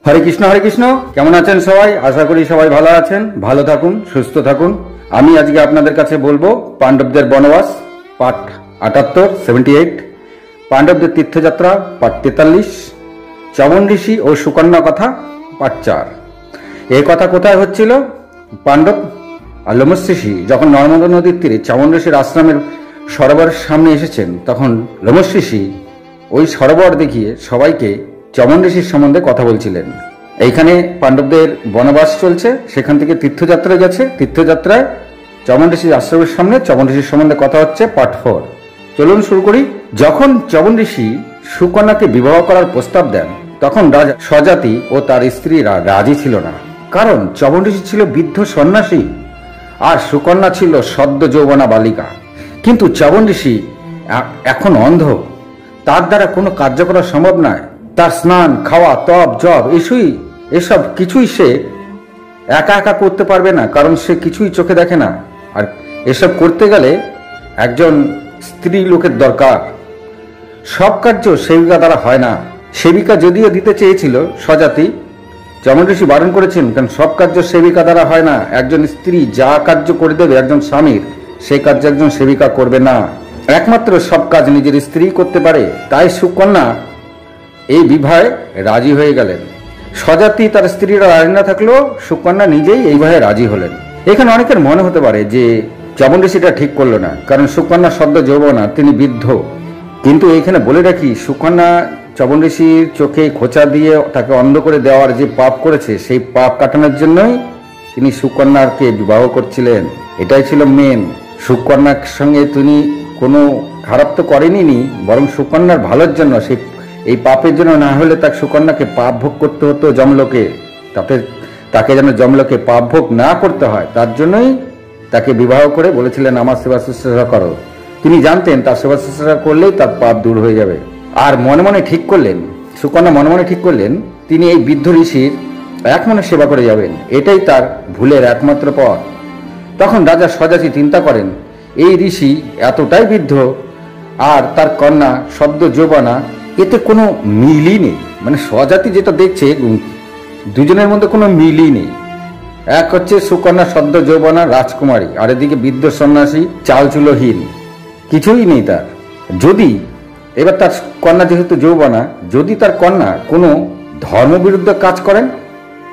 হরে কৃষ্ণ। কেমন আছেন সবাই? আশা করি সবাই ভালো আছেন। ভালো থাকুন, সুস্থ থাকুন। আমি আজকে আপনাদের কাছে বলবো পাণ্ডবদের বনবাস পার্ট 78 পাণ্ডবদের তীর্থযাত্রা পার্ট 43, চবন ঋষি ও সুকন্যা কথা পার্ট 4। এই কথা কোথায় হচ্ছিল? পাণ্ডব আর লোমশ ঋষি যখন নর্মদা নদীর তীরে চবন ঋষির আশ্রমের সরোবরের সামনে এসেছেন, তখন লোমশ ঋষি ওই সরোবর দেখিয়ে সবাইকে চবন ঋষির সম্বন্ধে কথা বলছিলেন। এইখানে পাণ্ডবদের বনবাস চলছে, সেখান থেকে তীর্থযাত্রা গেছে। তীর্থযাত্রায় চবন ঋষির আশ্রমের সামনে চবন ঋষির সম্বন্ধে কথা হচ্ছে পার্ট 4। চলুন শুরু করি। যখন চবন ঋষি সুকন্যাকে বিবাহ করার প্রস্তাব দেন, তখন রাজা স্বজাতি ও তার স্ত্রীরা রাজি ছিল না। কারণ চবন ঋষি ছিল বৃদ্ধ সন্ন্যাসী আর সুকন্যা ছিল সদ্য যৌবনা বালিকা। কিন্তু চবন ঋষি এখন অন্ধ, তার দ্বারা কোনো কার্য করা সম্ভব নয়। তার স্নান, খাওয়া, তপ, জপ এসব কিছুই সে একা একা করতে পারবে না, কারণ সে কিছুই চোখে দেখে না। আর এসব করতে গেলে একজন স্ত্রী লোকের দরকার। সব কার্য সেবিকা দ্বারা হয় না। সেবিকা যদিও দিতে চেয়েছিল স্বজাতি, চবন ঋষি বারণ করেছেন, কারণ সব কার্য সেবিকা দ্বারা হয় না। একজন স্ত্রী যা কার্য করে দেবে একজন স্বামীর, সেই কার্য একজন সেবিকা করবে না। একমাত্র সব কাজ নিজের স্ত্রী করতে পারে। তাই সুকন্যা এই বিবাহে রাজি হয়ে গেলেন। স্বজাতি তার স্ত্রীরা রাজি না থাকলেও সুকন্যা নিজেই এই বিবাহে রাজি হলেন। এখানে অনেকের মনে হতে পারে যে চবন ঋষিটা ঠিক করলো না, কারণ সুকন্যা সদ্য যৌবনা, তিনি বৃদ্ধ। কিন্তু এখানে বলে রাখি, সুকন্যা চবন ঋষির চোখে খোঁচা দিয়ে তাকে অন্ধ করে দেওয়ার যে পাপ করেছে, সেই পাপ কাটানোর জন্যই তিনি সুকন্যাকে বিবাহ করছিলেন। এটাই ছিল মেন। সুকন্যার সঙ্গে তিনি কোনো খারাপ তো করেনি, বরং সুকন্যার ভালোর জন্য, সেই এই পাপের জন্য না হলে তাকে সুকন্যাকে পাপ ভোগ করতে হতো যমলোকে। তাকে যেন যমলোকে পাপ ভোগ না করতে হয়, তার জন্যই তাকে বিবাহ করে বলেছিলেন আমার সেবা শুশ্রূষা করো। তিনি জানতেন তার সেবা শুশ্রূষা করলেই তার পাপ দূর হয়ে যাবে। আর মনে মনে ঠিক করলেন, সুকন্যা মনে মনে ঠিক করলেন তিনি এই বৃদ্ধ ঋষির এক মনে সেবা করে যাবেন। এটাই তার ভুলের একমাত্র পথ। তখন রাজা স্বজাতি চিন্তা করেন, এই ঋষি এতটাই বৃদ্ধ আর তার কন্যা সদ্য যৌবনা, এতে কোনো মিলই নেই। মানে স্বজাতি যেটা দেখছে, দুজনের মধ্যে কোনো মিলই নেই। এক হচ্ছে সুকন্যা সদ্য যৌবনা রাজকুমারী, আর এদিকে বৃদ্ধ সন্ন্যাসী চালচুলোহীন, কিছুই নেই তার। যদি এবার তার কন্যা যেহেতু যৌবনা, যদি তার কন্যা কোনো ধর্মবিরুদ্ধ কাজ করেন,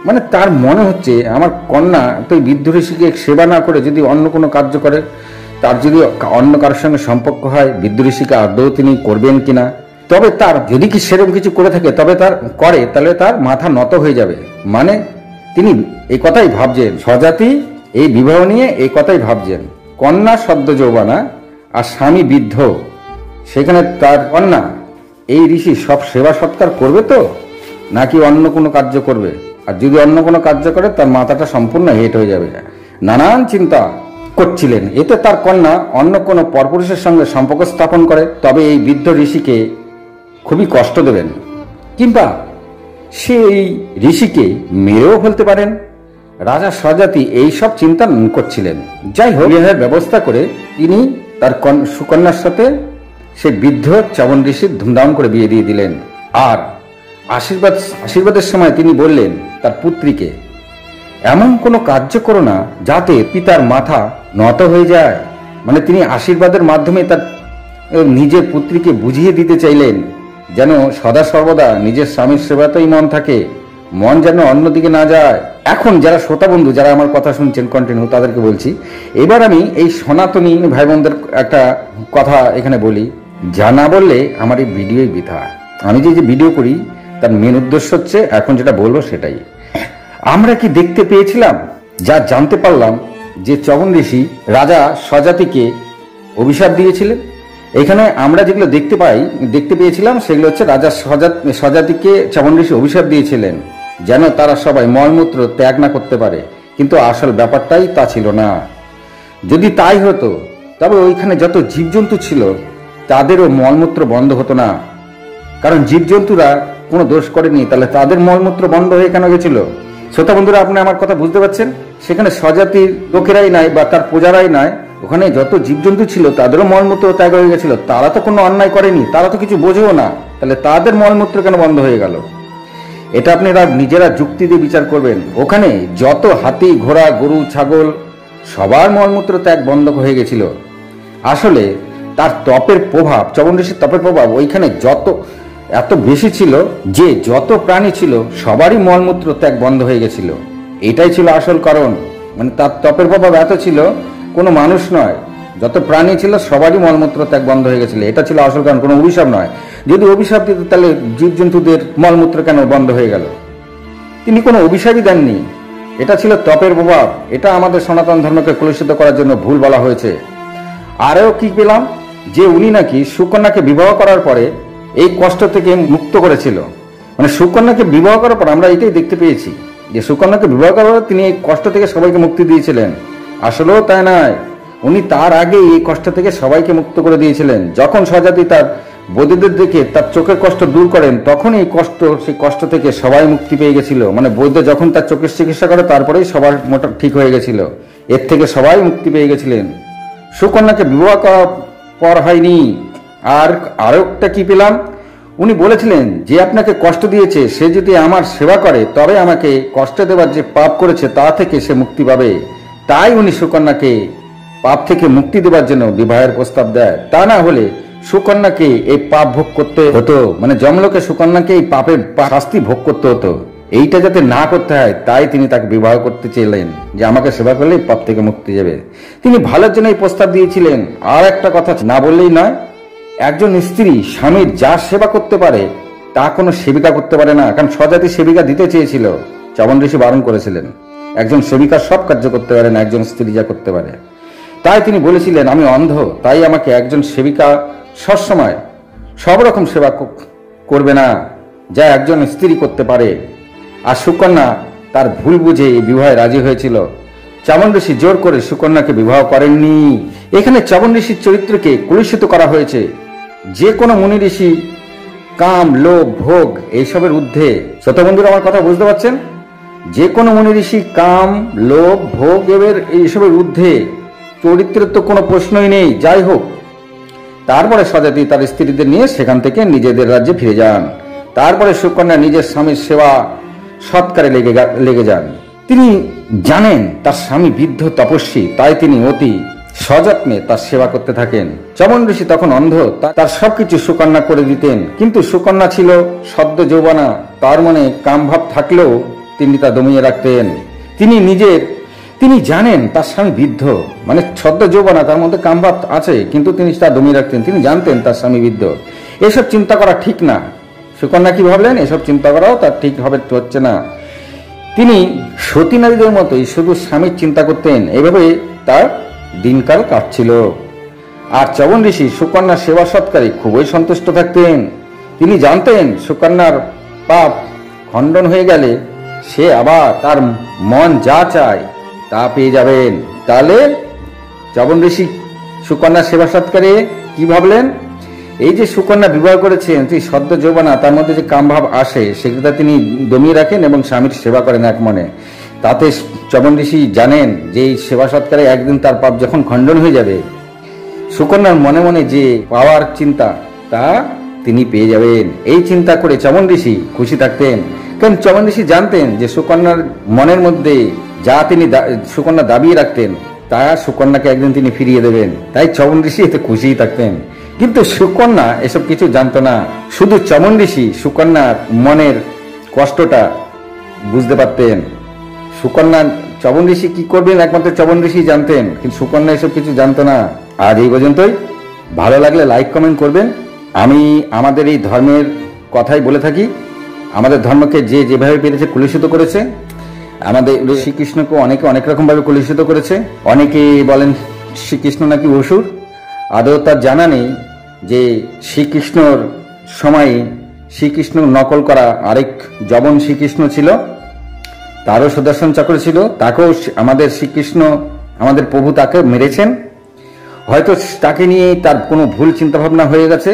মানে তার মনে হচ্ছে আমার কন্যা তো বৃদ্ধ ঋষিকে সেবা না করে যদি অন্য কোনো কার্য করে, তার যদি অন্য কারোর সঙ্গে সম্পর্ক হয়, বৃদ্ধ ঋষিকে আদৌ তিনি করবেন কিনা, তবে তার যদি কি সেরকম কিছু করে থাকে, তবে তাহলে তার মাথা নত হয়ে যাবে। মানে তিনি এই কথাই ভাবছেন, স্বজাতি এই বিবাহ নিয়ে এই কথাই ভাবছেন। কন্যা সদ্য যৌবনা আর স্বামী বৃদ্ধ, সেখানে তার কন্যা এই ঋষি সব সেবা সৎকার করবে তো, নাকি অন্য কোনো কার্য করবে? আর যদি অন্য কোনো কার্য করে, তার মাথাটা সম্পূর্ণ হেট হয়ে যাবে। নানান চিন্তা করছিলেন। এতে তার কন্যা অন্য কোনো পরপুরুষের সঙ্গে সম্পর্ক স্থাপন করে, তবে এই বৃদ্ধ ঋষিকে খুবই কষ্ট দেবেন, কিংবা সে এই ঋষিকে মেরেও ফেলতে পারেন। রাজা স্বজাতি এই সব চিন্তা করছিলেন। যাই হোক, বিবাহের ব্যবস্থা করে তিনি তার সুকন্যার সাথে সে বৃদ্ধ চবন ঋষির ধুমধাম করে বিয়ে দিয়ে দিলেন। আর আশীর্বাদের সময় তিনি বললেন তার পুত্রীকে, এমন কোনো কার্য করো না যাতে পিতার মাথা নত হয়ে যায়। মানে তিনি আশীর্বাদের মাধ্যমে তার নিজের পুত্রীকে বুঝিয়ে দিতে চাইলেন যেন সদা সর্বদা নিজের স্বামীর সেবাতেই মন থাকে, মন যেন অন্যদিকে না যায়। এখন যারা শ্রোতা বন্ধু, যারা আমার কথা শুনছেন কন্টিনিউ, তাদেরকে বলছি, এবার আমি এই সনাতনী ভাই বোনদের একটা কথা এখানে বলি, যা না বললে আমার এই ভিডিওই বৃথা। আমি যে ভিডিও করি তার মেন উদ্দেশ্য হচ্ছে এখন যেটা বলবো সেটাই। আমরা কি দেখতে পেয়েছিলাম, যা জানতে পারলাম, যে চবন ঋষি রাজা স্বজাতিকে অভিশাপ দিয়েছিলেন। এখানে আমরা যেগুলো দেখতে পেয়েছিলাম, সেগুলো হচ্ছে রাজা স্বজাতিকে চবন ঋষি অভিশাপ দিয়েছিলেন যেন তারা সবাই মলমূত্র ত্যাগ না করতে পারে। কিন্তু আসল ব্যাপারটাই তা ছিল না। যদি তাই হতো, তবে ওইখানে যত জীবজন্তু ছিল তাদেরও মলমূত্র বন্ধ হতো না। কারণ জীবজন্তুরা কোনো দোষ করেনি, তাহলে তাদের মলমূত্র বন্ধ হয়ে কেন গেছিল? শ্রোতা বন্ধুরা, আপনি আমার কথা বুঝতে পারছেন? সেখানে স্বজাতির লোকেরাই নাই বা তার প্রজারাই নাই, ওখানে যত জীবজন্তু ছিল তাদেরও মলমূত্র ত্যাগ হয়ে গেছিল। তারা তো কোনো অন্যায় করেনি, তারা তো কিছু বোঝেও না, তাহলে তাদের মলমূত্র কেন বন্ধ হয়ে গেল? এটা আপনারা নিজেরা যুক্তি দিয়ে বিচার করবেন। ওখানে যত হাতি ঘোড়া গরু ছাগল সবার মলমূত্র ত্যাগ বন্ধ হয়ে গেছিল। আসলে তার তপের প্রভাব, চ্যবন ঋষির তপের প্রভাব ওইখানে এত বেশি ছিল যে যত প্রাণী ছিল সবারই মলমূত্র ত্যাগ বন্ধ হয়ে গেছিল। এটাই ছিল আসল কারণ। মানে তার তপের প্রভাব এত ছিল, কোনো মানুষ নয়, যত প্রাণী ছিল সবারই মলমূত্র ত্যাগ বন্ধ হয়ে গেছিল। এটা ছিল আসল কারণ, কোনো অভিশাপ নয়। যদি অভিশাপ দিত তাহলে জীবজন্তুদের মলমূত্র কেন বন্ধ হয়ে গেল? তিনি কোনো অভিশাপই দেননি, এটা ছিল তপের প্রভাব। এটা আমাদের সনাতন ধর্মকে কলুষিত করার জন্য ভুল বলা হয়েছে। আরও কি পেলাম যে উনি নাকি সুকন্যাকে বিবাহ করার পরে এই কষ্ট থেকে মুক্ত করেছিল। মানে সুকন্যাকে বিবাহ করার পর আমরা এটাই দেখতে পেয়েছি যে সুকন্যাকে বিবাহ করার পর তিনি এই কষ্ট থেকে সবাইকে মুক্তি দিয়েছিলেন। আসলেও তাই নয়, উনি তার আগে এই কষ্ট থেকে সবাইকে মুক্ত করে দিয়েছিলেন। যখন স্বজাতি তার বৈদ্যদের দেখে তার চোখের কষ্ট দূর করেন, তখন সেই কষ্ট থেকে সবাই মুক্তি পেয়ে গেছিল। মানে বৈদ্য যখন তার চোখের চিকিৎসা করে তারপরেই সবার মোটা ঠিক হয়ে গেছিল, এর থেকে সবাই মুক্তি পেয়ে গেছিলেন। সুকন্যাকে বিবাহ করার পর হয়নি। আর আরেকটা কি পেলাম, উনি বলেছিলেন যে আপনাকে কষ্ট দিয়েছে সে যদি আমার সেবা করে তবে আমাকে কষ্ট দেওয়ার যে পাপ করেছে তা থেকে সে মুক্তি পাবে। তাই উনি সুকন্যাকে পাপ থেকে মুক্তি দেওয়ার জন্য বিবাহের প্রস্তাব দেয়। তা না হলে সুকন্যাকে এই পাপ ভোগ করতে হতো। মানে যমলোকে সুকন্যাকে এই পাপের শাস্তি ভোগ করতে হতো। এইটা যাতে না করতে হয় তাই তিনি তাকে বিবাহ করতে চাইলেন, যে আমাকে সেবা করলে পাপ থেকে মুক্তি যাবে। তিনি ভালোর জন্য এই প্রস্তাব দিয়েছিলেন। আর একটা কথা না বললেই নয়, একজন স্ত্রী স্বামীর যা সেবা করতে পারে তা কোনো সেবিকা করতে পারে না। কারণ স্বজাতি সেবিকা দিতে চেয়েছিল, চ্যবন ঋষি বারণ করেছিলেন। একজন সেবিকা সব কার্য করতে পারে না, একজন স্ত্রী যা করতে পারে। তাই তিনি বলেছিলেন আমি অন্ধ, তাই আমাকে একজন সেবিকা সবসময় সব রকম সেবা করবে না যা একজন স্ত্রী করতে পারে। আর সুকন্যা তার ভুল বুঝে এই বিবাহে রাজি হয়েছিল। চ্যবন ঋষি জোর করে সুকন্যাকে বিবাহ করেননি। এখানে চ্যবন ঋষির চরিত্রকে কলুষিত করা হয়েছে। যে কোনো মুনি ঋষি কাম লোভ ভোগ এইসবের ঊর্ধ্বে। শ্রোতা বন্ধুরা আমার কথা বুঝতে পারছেন? যে কোনো মুনি ঋষি কাম লোভ ভোগ এইসবের ঊর্ধ্বে, চরিত্রের তো কোনো প্রশ্নই নেই। যাই হোক, তারপরে স্বজাতি তার স্ত্রীদের নিয়ে সেখান থেকে নিজেদের রাজ্যে ফিরে যান। তারপরে সুকন্যা নিজের স্বামীর সেবা সৎকারে লেগে যান। তিনি জানেন তার স্বামী বৃদ্ধ তপস্বী, তাই তিনি অতি সযত্নে তার সেবা করতে থাকেন। চ্যবন ঋষি তখন অন্ধ, তার সবকিছু সুকন্যা করে দিতেন। কিন্তু সুকন্যা ছিল সদ্য যৌবনা, তার মনে কামভাব থাকলেও তিনি তা দমিয়ে রাখতেন। তিনি জানেন তার স্বামী বৃদ্ধ, মানে সদ্য যৌবনা, তার মধ্যে কামভাব আছে, কিন্তু তিনি তা দমিয়ে রাখতেন। তিনি জানতেন তার স্বামী বৃদ্ধ। এসব চিন্তা করা ঠিক না। সুকন্যা কি ভাবলেন? এসব চিন্তা করাও তার ঠিক হচ্ছে না। তিনি সতী নারীদের মতোই শুধু স্বামীর চিন্তা করতেন। এইভাবে তার দিনকাল কাটছিল। আর চ্যবন ঋষি সুকন্যার সেবা সৎকারে খুবই সন্তুষ্ট থাকতেন। তিনি জানতেন সুকন্যার পাপ খণ্ডন হয়ে গেলে সে আবার তার মন যা চায় তা পেয়ে যাবেন। তাহলে চ্যবন ঋষি সুকন্যার সেবা সৎকারে কি ভাবলেন? এই যে সুকন্যা বিবাহ করেছেন, সেই সদ্য যৌবনা, তার মধ্যে যে কামভাব আসে সেটা তিনি দমিয়ে রাখেন এবং স্বামীর সেবা করেন এক মনে। তাতে চ্যবন ঋষি জানেন যে এই সেবা সৎকারে একদিন তার পাপ যখন খণ্ডন হয়ে যাবে, সুকন্যার মনে মনে যে পাওয়ার চিন্তা তা তিনি পেয়ে যাবেন। এই চিন্তা করে চ্যবন ঋষি খুশি থাকতেন। কারণ চ্যবন ঋষি জানতেন যে সুকন্যার মনের মধ্যে যা সুকন্যা দাবিয়ে রাখতেন তা সুকন্যাকে একদিন তিনি ফিরিয়ে দেবেন। তাই চ্যবন ঋষি এতে খুশিই থাকতেন। কিন্তু সুকন্যা এসব কিছু জানতো না। শুধু চ্যবন ঋষি সুকন্যার মনের কষ্টটা বুঝতে পারতেন। চ্যবন ঋষি কি করবেন একমাত্র চ্যবন ঋষি জানতেন, কিন্তু সুকন্যা এসব কিছু জানতো না। আজ এই পর্যন্তই। ভালো লাগলে লাইক কমেন্ট করবেন। আমি আমাদের এই ধর্মের কথাই বলে থাকি। আমাদের ধর্মকে যেভাবে পেরেছে কলুষিত করেছে, আমাদের শ্রীকৃষ্ণকে অনেকে অনেক রকম ভাবে কলুষিত করেছে। অনেকে বলেন শ্রীকৃষ্ণ নাকি অসুর। আদৌ তার জানা নেই যে শ্রীকৃষ্ণর সময় শ্রীকৃষ্ণ নকল করা আরেক যবন শ্রীকৃষ্ণ ছিল, তারও সুদর্শন চক্র ছিল। তাকেও আমাদের শ্রীকৃষ্ণ, আমাদের প্রভু তাকে মেরেছেন। হয়তো তাকে নিয়ে তার কোনো ভুল চিন্তাভাবনা হয়ে গেছে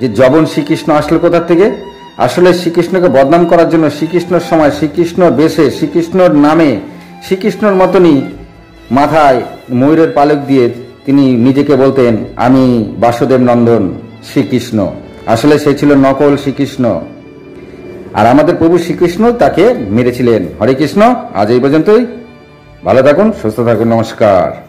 যে যবন শ্রীকৃষ্ণ আসলো কোথা থেকে। আসলে শ্রীকৃষ্ণকে বদনাম করার জন্য শ্রীকৃষ্ণর সময় শ্রীকৃষ্ণর বেশে, শ্রীকৃষ্ণর নামে, শ্রীকৃষ্ণর মতনই মাথায় ময়ূরের পালক দিয়ে তিনি নিজেকে বলতেন আমি বাসুদেব নন্দন শ্রীকৃষ্ণ। আসলে সে ছিল নকল শ্রীকৃষ্ণ। আর আমাদের প্রভু শ্রীকৃষ্ণ তাকে মেরেছিলেন। হরে কৃষ্ণ। আজ এই পর্যন্তই। ভালো থাকুন, সুস্থ থাকুন। নমস্কার।